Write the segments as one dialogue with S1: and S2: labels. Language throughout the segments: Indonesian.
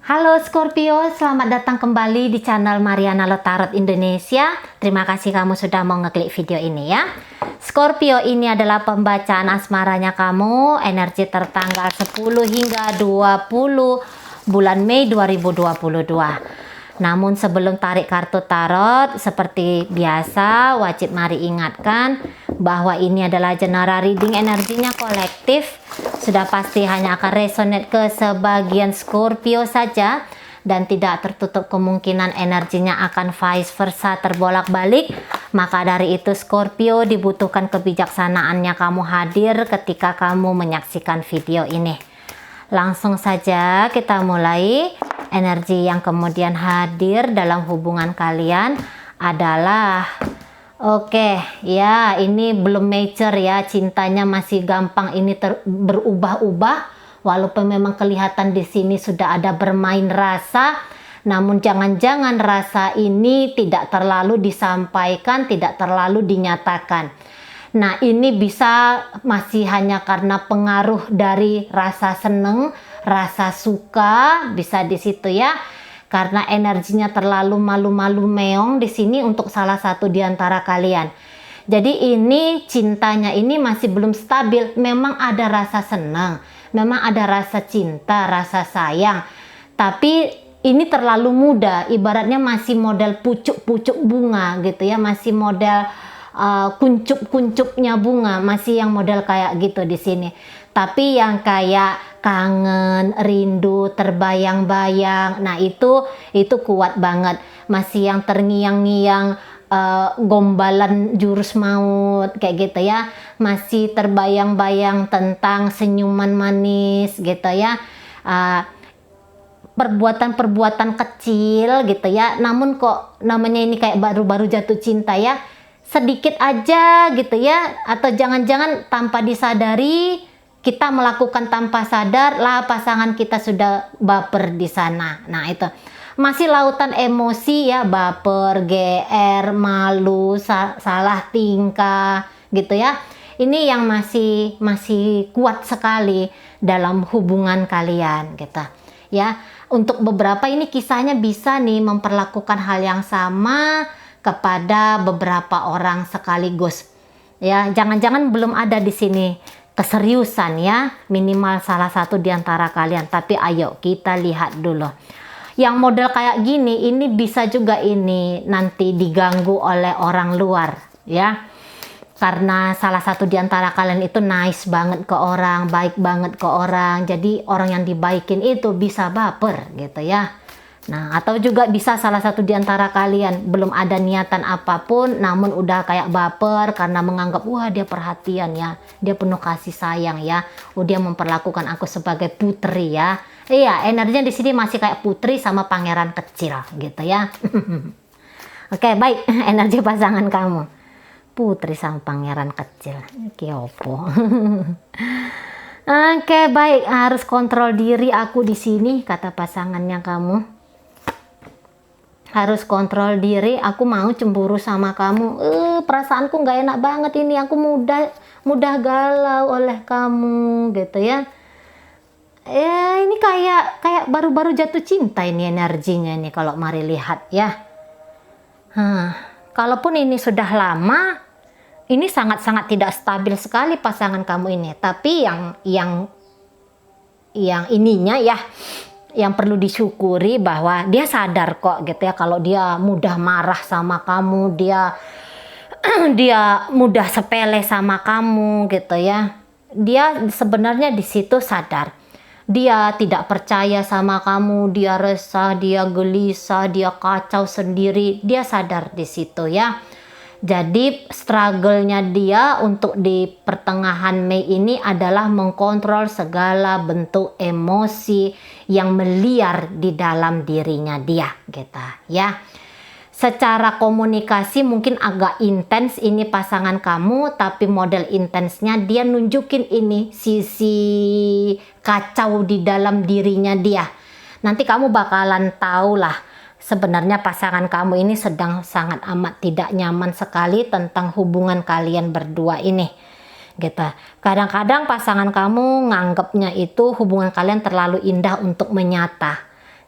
S1: Halo Scorpio, selamat datang kembali di channel Mariana Lotarot Indonesia. Terima kasih kamu sudah mau ngeklik video ini ya. Scorpio, ini adalah pembacaan asmaranya kamu, energi tertanggal 10 hingga 20 bulan Mei 2022. Namun sebelum tarik kartu tarot, seperti biasa wajib mari ingatkan bahwa ini adalah general reading, energinya kolektif. Sudah pasti hanya akan resonate ke sebagian Scorpio saja dan tidak tertutup kemungkinan energinya akan vice versa terbolak-balik. Maka dari itu Scorpio, dibutuhkan kebijaksanaannya kamu hadir ketika kamu menyaksikan video ini. Langsung saja kita mulai. Energi yang kemudian hadir dalam hubungan kalian adalah ya, ini belum major ya, cintanya masih gampang ini berubah-ubah, walaupun memang kelihatan di sini sudah ada bermain rasa, namun jangan-jangan rasa ini tidak terlalu disampaikan, tidak terlalu dinyatakan. Nah, ini bisa masih hanya karena pengaruh dari rasa seneng, rasa suka, bisa di situ ya. Karena energinya terlalu malu-malu meong di sini untuk salah satu di antara kalian. Jadi ini cintanya ini masih belum stabil. Memang ada rasa senang, memang ada rasa cinta, rasa sayang. Tapi ini terlalu muda, ibaratnya masih model pucuk-pucuk bunga gitu ya, masih model kuncup-kuncupnya bunga, masih yang model kayak gitu di sini. Tapi yang kayak kangen, rindu, terbayang-bayang, nah itu kuat banget. Masih yang terngiang-ngiang, gombalan jurus maut kayak gitu ya, masih terbayang-bayang tentang senyuman manis gitu ya, perbuatan-perbuatan kecil gitu ya. Namun kok namanya ini kayak baru-baru jatuh cinta ya, sedikit aja gitu ya, atau jangan-jangan tanpa disadari kita melakukan tanpa sadar lah pasangan kita sudah baper di sana. Nah itu masih lautan emosi ya, baper, GR, malu, salah tingkah gitu ya. Ini yang masih kuat sekali dalam hubungan kalian gitu ya. Untuk beberapa ini kisahnya bisa nih memperlakukan hal yang sama kepada beberapa orang sekaligus ya. Jangan-jangan belum ada di sini keseriusan ya, minimal salah satu di antara kalian. Tapi ayo kita lihat dulu. Yang model kayak gini ini bisa juga ini nanti diganggu oleh orang luar ya. Karena salah satu di antara kalian itu nice banget ke orang, baik banget ke orang. Jadi orang yang dibaikin itu bisa baper gitu ya. Nah, atau juga bisa salah satu di antara kalian belum ada niatan apapun, namun udah kayak baper karena menganggap, wah dia perhatian ya, dia penuh kasih sayang ya, dia memperlakukan aku sebagai putri ya. Iya, energinya di sini masih kayak putri sama pangeran kecil gitu ya. Oke, baik, energi pasangan kamu. Putri sama pangeran kecil. Kiopo. Oke, baik, harus kontrol diri aku di sini, kata pasangannya kamu. Harus kontrol diri, aku mau cemburu sama kamu. Perasaanku nggak enak banget ini, aku mudah galau oleh kamu gitu ya. Ini kayak baru-baru jatuh cinta ini energinya ini kalau mari lihat ya. Kalaupun ini sudah lama, ini sangat-sangat tidak stabil sekali pasangan kamu ini. Tapi yang ininya ya, yang perlu disyukuri bahwa dia sadar kok gitu ya, kalau dia mudah marah sama kamu, dia mudah sepele sama kamu gitu ya. Dia sebenarnya di situ sadar. Dia tidak percaya sama kamu, dia resah, dia gelisah, dia kacau sendiri. Dia sadar di situ ya. Jadi struggle-nya dia untuk di pertengahan Mei ini adalah mengkontrol segala bentuk emosi yang meliar di dalam dirinya dia gitu ya. Secara komunikasi mungkin agak intens ini pasangan kamu, tapi model intensnya dia nunjukin ini sisi kacau di dalam dirinya dia. Nanti kamu bakalan tahu lah, sebenarnya pasangan kamu ini sedang sangat amat tidak nyaman sekali tentang hubungan kalian berdua ini gitu. Kadang-kadang pasangan kamu nganggapnya itu hubungan kalian terlalu indah untuk menyata.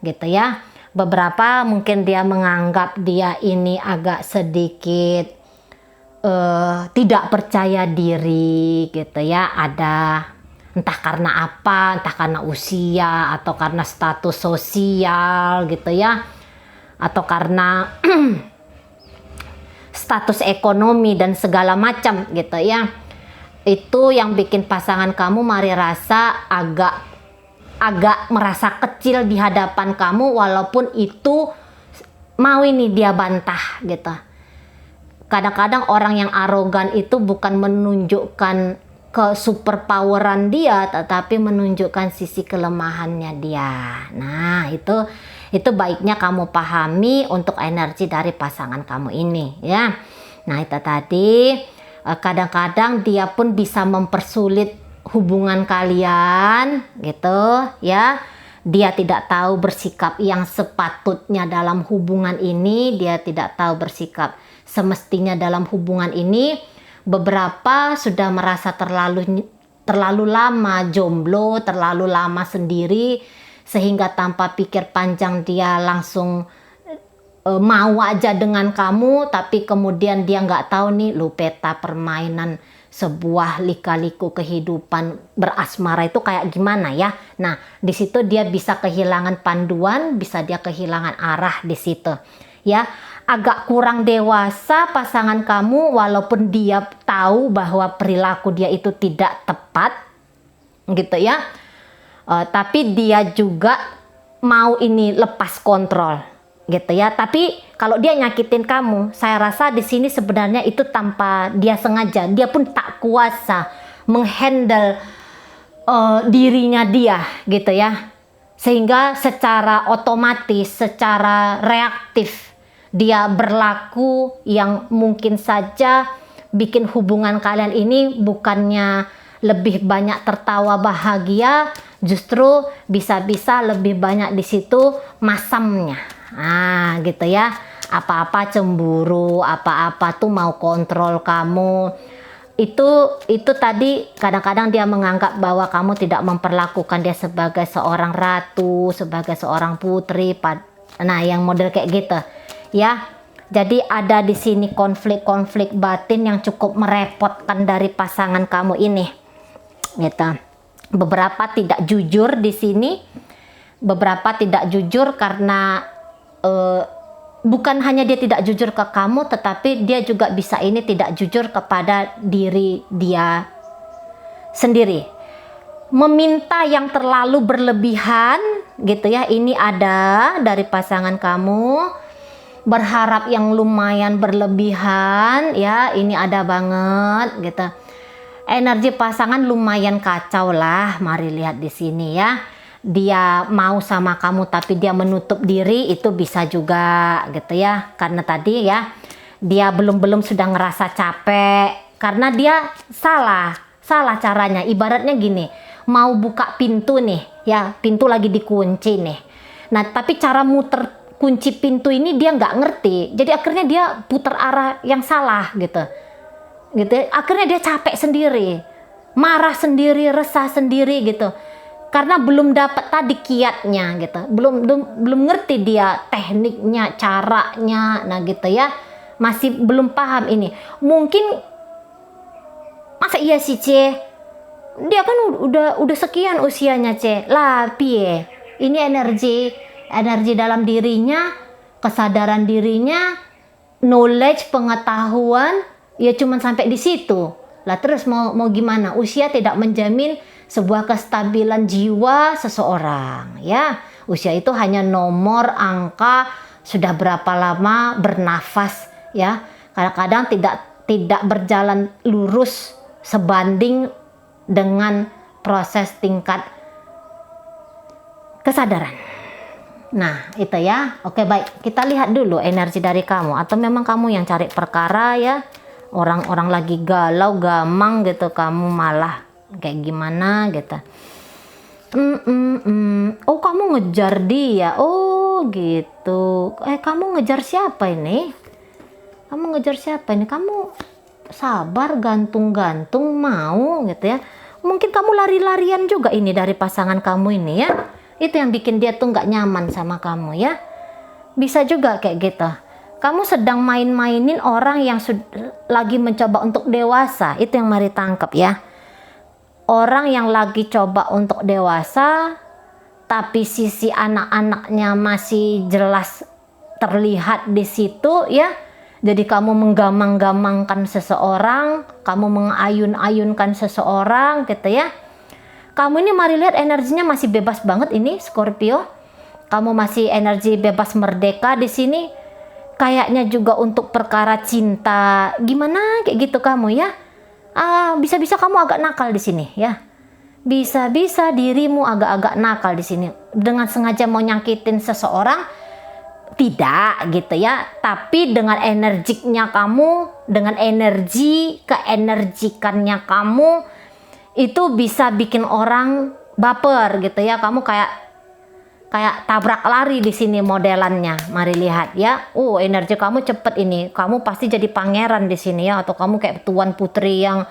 S1: gitu ya. Beberapa mungkin dia menganggap dia ini agak sedikit tidak percaya diri gitu ya, ada entah karena apa, entah karena usia atau karena status sosial gitu ya, atau karena status ekonomi dan segala macam gitu ya. Itu yang bikin pasangan kamu mari rasa agak merasa kecil di hadapan kamu, walaupun itu mau ini dia bantah gitu. Kadang-kadang orang yang arogan itu bukan menunjukkan ke superpoweran dia, tetapi menunjukkan sisi kelemahannya dia. Nah, itu baiknya kamu pahami untuk energi dari pasangan kamu ini ya. Nah, itu tadi kadang-kadang dia pun bisa mempersulit hubungan kalian gitu ya. Dia tidak tahu bersikap yang sepatutnya dalam hubungan ini, dia tidak tahu bersikap semestinya dalam hubungan ini. Beberapa sudah merasa terlalu lama jomblo, terlalu lama sendiri, sehingga tanpa pikir panjang dia langsung mau aja dengan kamu, tapi kemudian dia nggak tahu nih peta permainan sebuah lika-liku kehidupan berasmara itu kayak gimana ya. Nah, di situ dia bisa kehilangan panduan, bisa dia kehilangan arah di situ ya. Agak kurang dewasa pasangan kamu, walaupun dia tahu bahwa perilaku dia itu tidak tepat gitu ya, tapi dia juga mau ini lepas kontrol gitu ya. Tapi kalau dia nyakitin kamu, saya rasa di sini sebenarnya itu tanpa dia sengaja. Dia pun tak kuasa menghandle dirinya dia gitu ya, sehingga secara otomatis, secara reaktif dia berlaku yang mungkin saja bikin hubungan kalian ini bukannya lebih banyak tertawa bahagia, justru bisa-bisa lebih banyak di situ masamnya. Nah, gitu ya. Apa-apa cemburu, apa-apa tuh mau kontrol kamu. Itu tadi kadang-kadang dia menganggap bahwa kamu tidak memperlakukan dia sebagai seorang ratu, sebagai seorang putri. Nah, yang model kayak gitu. Ya, jadi ada di sini konflik-konflik batin yang cukup merepotkan dari pasangan kamu ini, gitu. Beberapa tidak jujur di sini, beberapa tidak jujur karena bukan hanya dia tidak jujur ke kamu, tetapi dia juga bisa ini tidak jujur kepada diri dia sendiri. Meminta yang terlalu berlebihan, gitu ya. Ini ada dari pasangan kamu. Berharap yang lumayan berlebihan ya, ini ada banget gitu. Energi pasangan lumayan kacau lah, mari lihat di sini ya. Dia mau sama kamu tapi dia menutup diri, itu bisa juga gitu ya. Karena tadi ya, dia belum sudah ngerasa capek karena dia salah caranya. Ibaratnya gini, mau buka pintu nih ya, pintu lagi dikunci nih. Nah, tapi cara muter kunci pintu ini dia nggak ngerti, jadi akhirnya dia putar arah yang salah gitu. Akhirnya dia capek sendiri, marah sendiri, resah sendiri gitu, karena belum dapat tadi kiatnya gitu, belum ngerti dia tekniknya, caranya, nah gitu ya, masih belum paham ini. Mungkin masa iya sih C, dia kan udah sekian usianya C, lah pie, ini energi dalam dirinya, kesadaran dirinya, knowledge, pengetahuan ya cuman sampai di situ lah. Terus mau gimana? Usia tidak menjamin sebuah kestabilan jiwa seseorang ya. Usia itu hanya nomor, angka, sudah berapa lama bernafas ya. Kadang-kadang tidak berjalan lurus sebanding dengan proses tingkat kesadaran. Nah, itu ya. Oke, baik. Kita lihat dulu energi dari kamu. Atau memang kamu yang cari perkara ya. Orang-orang lagi galau, gamang gitu. Kamu malah kayak gimana gitu. Oh, kamu ngejar dia. Oh, gitu. Kamu ngejar siapa ini? Kamu ngejar siapa ini? Kamu sabar, gantung-gantung, mau gitu ya. Mungkin kamu lari-larian juga ini dari pasangan kamu ini ya. Itu yang bikin dia tuh nggak nyaman sama kamu ya. Bisa juga kayak gitu. Kamu sedang main-mainin orang yang lagi mencoba untuk dewasa. Itu yang mari tangkap ya. Orang yang lagi coba untuk dewasa, tapi sisi anak-anaknya masih jelas terlihat di situ ya. Jadi kamu menggamang-gamangkan seseorang, kamu mengayun-ayunkan seseorang gitu ya. Kamu ini mari lihat energinya masih bebas banget ini Scorpio. Kamu masih energi bebas merdeka di sini. Kayaknya juga untuk perkara cinta. Gimana kayak gitu kamu ya? Bisa-bisa kamu agak nakal di sini ya. Bisa-bisa dirimu agak-agak nakal di sini dengan sengaja mau nyakitin seseorang, tidak gitu ya. Tapi dengan energiknya kamu, dengan energi keenergikannya kamu, itu bisa bikin orang baper gitu ya. Kamu kayak tabrak lari di sini modelannya. Mari lihat ya. Energi kamu cepet ini. Kamu pasti jadi pangeran di sini ya, atau kamu kayak tuan putri yang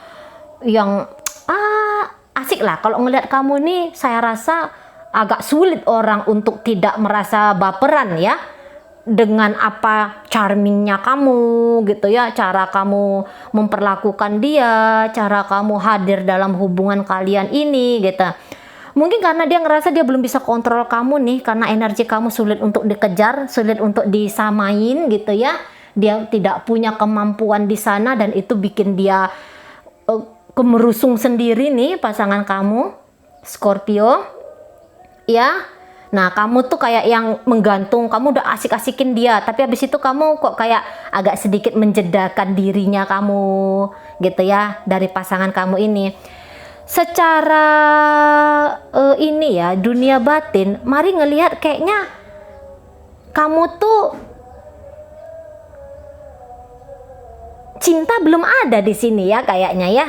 S1: asik lah. Kalau ngelihat kamu nih, saya rasa agak sulit orang untuk tidak merasa baperan ya. Dengan apa charmingnya kamu gitu ya, cara kamu memperlakukan dia, cara kamu hadir dalam hubungan kalian ini gitu. Mungkin karena dia ngerasa dia belum bisa kontrol kamu nih, karena energi kamu sulit untuk dikejar, sulit untuk disamain gitu ya. Dia tidak punya kemampuan di sana dan itu bikin dia kemerusung sendiri nih pasangan kamu, Scorpio. Ya. Nah, kamu tuh kayak yang menggantung, kamu udah asik-asikin dia, tapi habis itu kamu kok kayak agak sedikit menjedakan dirinya kamu gitu ya dari pasangan kamu ini. Secara ini ya, dunia batin, mari ngelihat kayaknya kamu tuh cinta belum ada di sini ya kayaknya ya.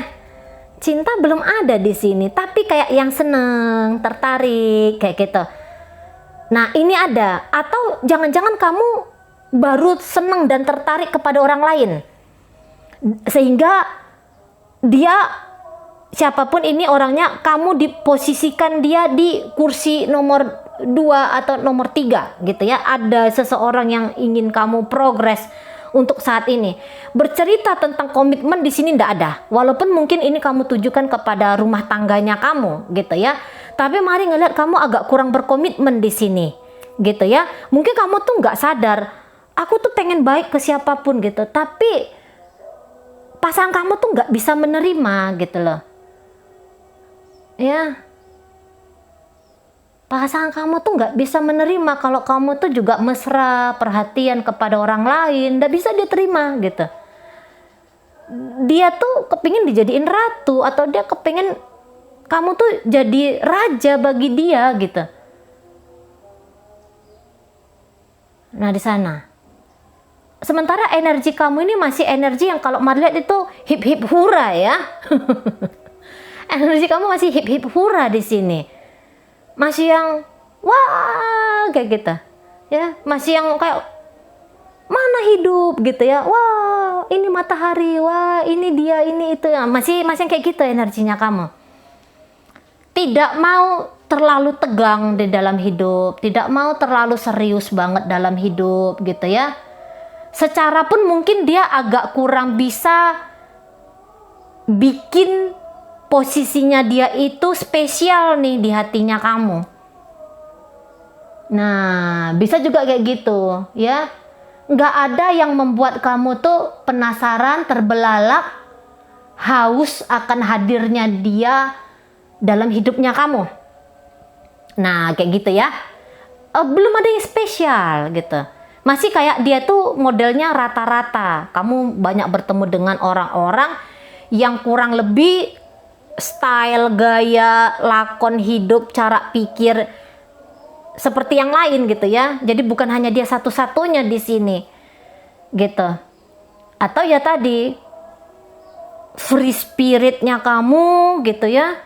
S1: Cinta belum ada di sini, tapi kayak yang seneng, tertarik kayak gitu. Nah, ini ada. Atau jangan-jangan kamu baru seneng dan tertarik kepada orang lain. Sehingga dia, siapapun ini orangnya, kamu diposisikan dia di kursi nomor 2 atau nomor 3 gitu ya. Ada seseorang yang ingin kamu progres untuk saat ini. Bercerita tentang komitmen di sini ndak ada. Walaupun mungkin ini kamu tujukan kepada rumah tangganya kamu gitu ya. Tapi mari ngelihat kamu agak kurang berkomitmen di sini gitu ya. Mungkin kamu tuh nggak sadar, aku tuh pengen baik ke siapapun gitu, tapi pasangan kamu tuh nggak bisa menerima gitu loh ya. Pasangan kamu tuh nggak bisa menerima kalau kamu tuh juga mesra, perhatian kepada orang lain, nggak bisa dia terima gitu. Dia tuh kepingin dijadiin ratu, atau dia kepingin kamu tuh jadi raja bagi dia gitu. Nah, di sana. Sementara energi kamu ini masih energi yang kalau mari lihat itu hip hip hura ya. Energi kamu masih hip hip hura di sini. Masih yang wah kayak gitu. Ya, masih yang kayak mana hidup gitu ya. Wah, ini matahari, wah, ini dia, ini itu. Masih kayak gitu energinya kamu. Tidak mau terlalu tegang di dalam hidup, tidak mau terlalu serius banget dalam hidup gitu ya. Secara pun mungkin dia agak kurang bisa bikin posisinya dia itu spesial nih di hatinya kamu. Nah, bisa juga kayak gitu ya. Nggak ada yang membuat kamu tuh penasaran, terbelalak, haus akan hadirnya dia dalam hidupnya kamu. Nah, kayak gitu ya. Belum ada yang spesial gitu. Masih kayak dia tuh modelnya rata-rata. Kamu banyak bertemu dengan orang-orang yang kurang lebih style, gaya, lakon hidup, cara pikir seperti yang lain gitu ya. Jadi bukan hanya dia satu-satunya di sini gitu. Atau ya tadi free spiritnya kamu gitu ya.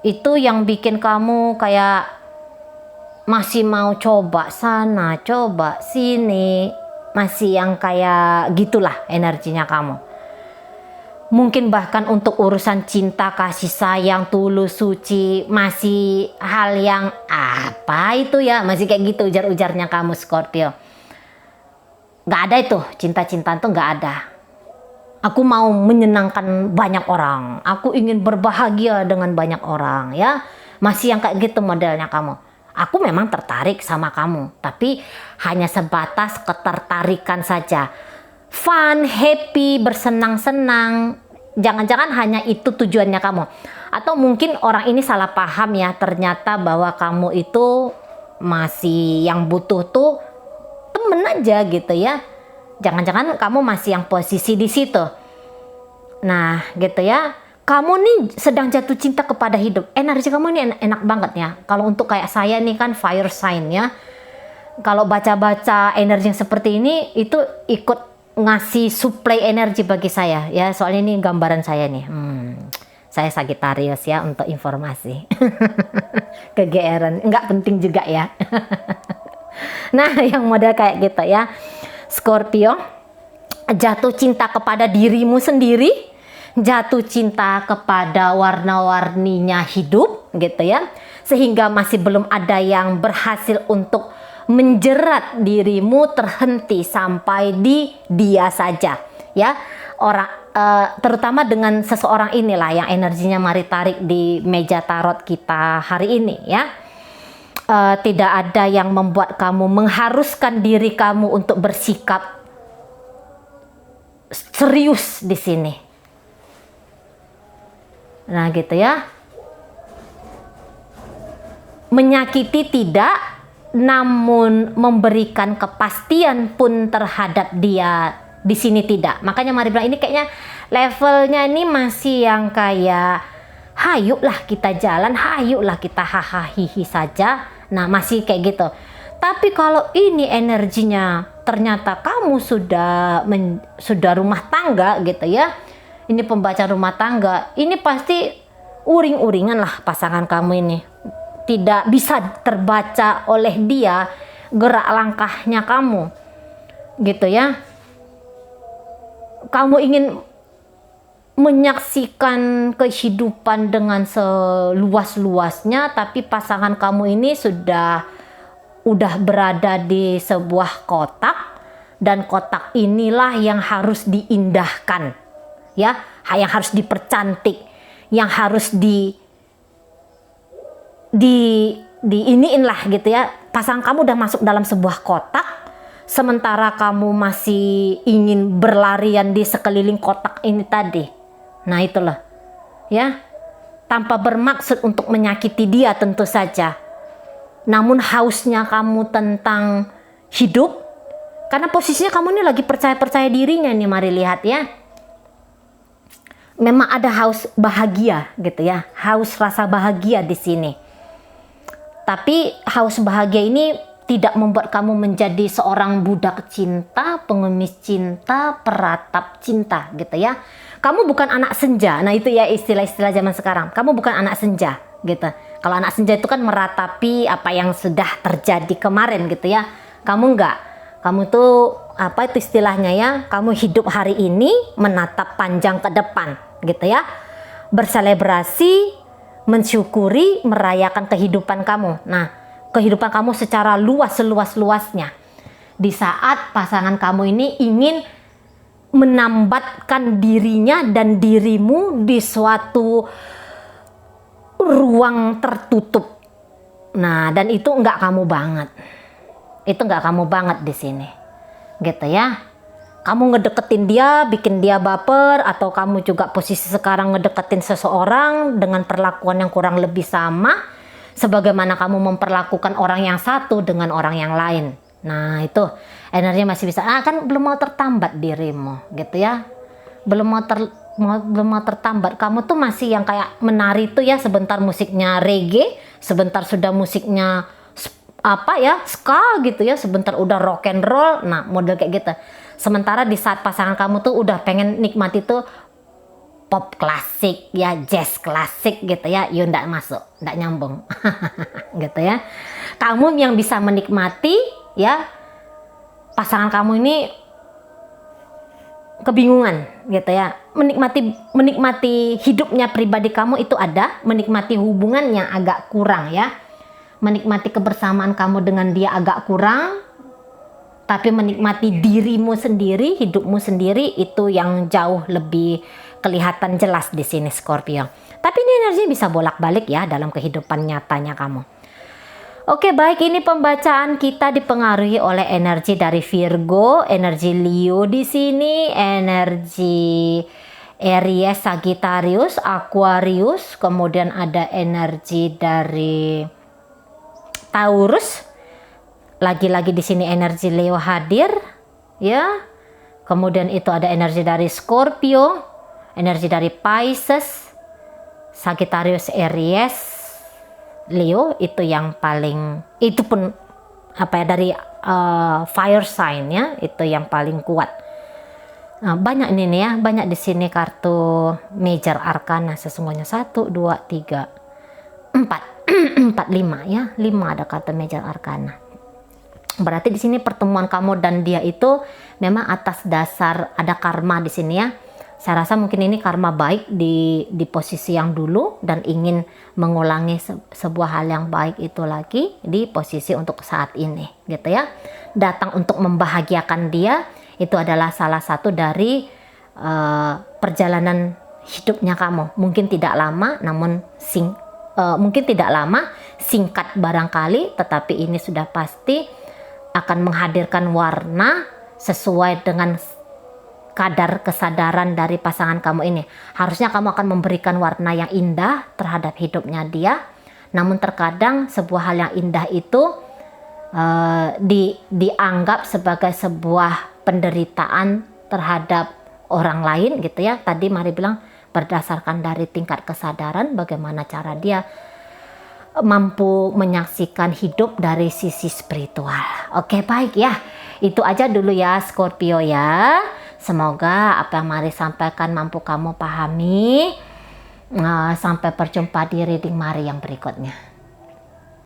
S1: Itu yang bikin kamu kayak masih mau coba sana, coba sini, masih yang kayak gitulah energinya kamu. Mungkin bahkan untuk urusan cinta, kasih sayang, tulus, suci, masih hal yang apa itu ya, masih kayak gitu ujar-ujarnya kamu Scorpio. Gak ada itu, cinta-cintaan tuh gak ada. Aku mau menyenangkan banyak orang, aku ingin berbahagia dengan banyak orang ya. Masih yang kayak gitu modelnya kamu. Aku memang tertarik sama kamu, tapi hanya sebatas ketertarikan saja. Fun, happy, bersenang-senang. Jangan-jangan hanya itu tujuannya kamu. Atau mungkin orang ini salah paham ya, ternyata bahwa kamu itu masih yang butuh tuh temen aja gitu ya. Jangan-jangan kamu masih yang posisi di situ. Nah gitu ya, kamu nih sedang jatuh cinta kepada hidup. Energi kamu ini enak banget ya. Kalau untuk kayak saya nih kan fire sign ya. Kalau baca-baca energi yang seperti ini itu ikut ngasih suplai energi bagi saya ya, soalnya ini gambaran saya nih. Saya Sagittarius ya, untuk informasi. Kegeeran, nggak penting juga ya. Nah yang model kayak gitu ya Scorpio, jatuh cinta kepada dirimu sendiri, jatuh cinta kepada warna-warninya hidup gitu ya, sehingga masih belum ada yang berhasil untuk menjerat dirimu terhenti sampai di dia saja ya. Orang terutama dengan seseorang inilah yang energinya mari tarik di meja tarot kita hari ini ya. Tidak ada yang membuat kamu mengharuskan diri kamu untuk bersikap serius di sini. Nah gitu ya. Menyakiti tidak, namun memberikan kepastian pun terhadap dia di sini tidak. Makanya mari bilang ini kayaknya levelnya ini masih yang kayak hayuklah kita jalan, hayuklah kita hahaha saja. Nah masih kayak gitu. Tapi kalau ini energinya ternyata kamu sudah rumah tangga gitu ya. Ini pembaca rumah tangga, ini pasti uring-uringan lah pasangan kamu ini. Tidak bisa terbaca oleh dia gerak langkahnya kamu gitu ya. Kamu ingin menyaksikan kehidupan dengan seluas-luasnya, tapi pasangan kamu ini udah berada di sebuah kotak, dan kotak inilah yang harus diindahkan ya, yang harus dipercantik, yang harus iniin lah gitu ya. Pasangan kamu udah masuk dalam sebuah kotak, sementara kamu masih ingin berlarian di sekeliling kotak ini tadi. Nah itulah ya, tanpa bermaksud untuk menyakiti dia tentu saja, namun hausnya kamu tentang hidup, karena posisinya kamu ini lagi percaya dirinya nih. Mari lihat ya, memang ada haus bahagia gitu ya, haus rasa bahagia di sini. Tapi haus bahagia ini tidak membuat kamu menjadi seorang budak cinta, pengemis cinta, peratap cinta gitu ya. Kamu bukan anak senja. Nah itu ya istilah-istilah zaman sekarang. Kamu bukan anak senja gitu. Kalau anak senja itu kan meratapi apa yang sudah terjadi kemarin gitu ya. Kamu enggak. Kamu tuh apa itu istilahnya ya? Kamu hidup hari ini menatap panjang ke depan gitu ya. Berselebrasi, mensyukuri, merayakan kehidupan kamu. Nah, kehidupan kamu secara luas, seluas-luasnya. Di saat pasangan kamu ini ingin menambatkan dirinya dan dirimu di suatu ruang tertutup. Nah, dan itu enggak kamu banget. Itu enggak kamu banget di sini. Gitu ya. Kamu ngedeketin dia, bikin dia baper, atau kamu juga posisi sekarang ngedeketin seseorang dengan perlakuan yang kurang lebih sama sebagaimana kamu memperlakukan orang yang satu dengan orang yang lain. Nah, itu energinya masih bisa. Kan belum mau tertambat dirimu, gitu ya. Belum mau tertambat. Kamu tuh masih yang kayak menari tuh ya, sebentar musiknya reggae, sebentar sudah musiknya apa ya, ska gitu ya, sebentar udah rock and roll. Nah, model kayak gitu. Sementara di saat pasangan kamu tuh udah pengen nikmati tuh pop klasik ya, jazz klasik gitu ya, yuk ndak masuk, ndak nyambung. Gitu ya. Kamu yang bisa menikmati ya, pasangan kamu ini kebingungan gitu ya. Menikmati hidupnya pribadi kamu itu ada, menikmati hubungan yang agak kurang ya. Menikmati kebersamaan kamu dengan dia agak kurang, tapi menikmati dirimu sendiri, hidupmu sendiri itu yang jauh lebih kelihatan jelas di sini Scorpio. Tapi ini energi bisa bolak-balik ya dalam kehidupan nyatanya kamu. Oke, baik, ini pembacaan kita dipengaruhi oleh energi dari Virgo, energi Leo di sini, energi Aries, Sagittarius, Aquarius, kemudian ada energi dari Taurus. Lagi-lagi di sini energi Leo hadir, ya. Kemudian itu ada energi dari Scorpio, energi dari Pisces, Sagittarius, Aries, Leo itu yang paling, itu pun dari fire sign ya, itu yang paling kuat. Nah, banyak ini nih ya, banyak di sini kartu major arcana sesungguhnya 1, 2, 3, 4, 4, 5 ya, 5 ada kartu major arcana. Berarti di sini pertemuan kamu dan dia itu memang atas dasar ada karma di sini ya. Saya rasa mungkin ini karma baik di posisi yang dulu dan ingin mengulangi sebuah hal yang baik itu lagi di posisi untuk saat ini gitu ya. Datang untuk membahagiakan dia itu adalah salah satu dari perjalanan hidupnya kamu. Mungkin tidak lama namun singkat barangkali, tetapi ini sudah pasti akan menghadirkan warna sesuai dengan kadar kesadaran dari pasangan kamu ini. Harusnya kamu akan memberikan warna yang indah terhadap hidupnya dia. Namun terkadang sebuah hal yang indah itu dianggap sebagai sebuah penderitaan terhadap orang lain gitu ya. Tadi Mari bilang berdasarkan dari tingkat kesadaran bagaimana cara dia mampu menyaksikan hidup dari sisi spiritual. Oke, baik ya. Itu aja dulu ya Scorpio ya. Semoga apa yang Mari sampaikan mampu kamu pahami. Sampai berjumpa di reading Mari yang berikutnya.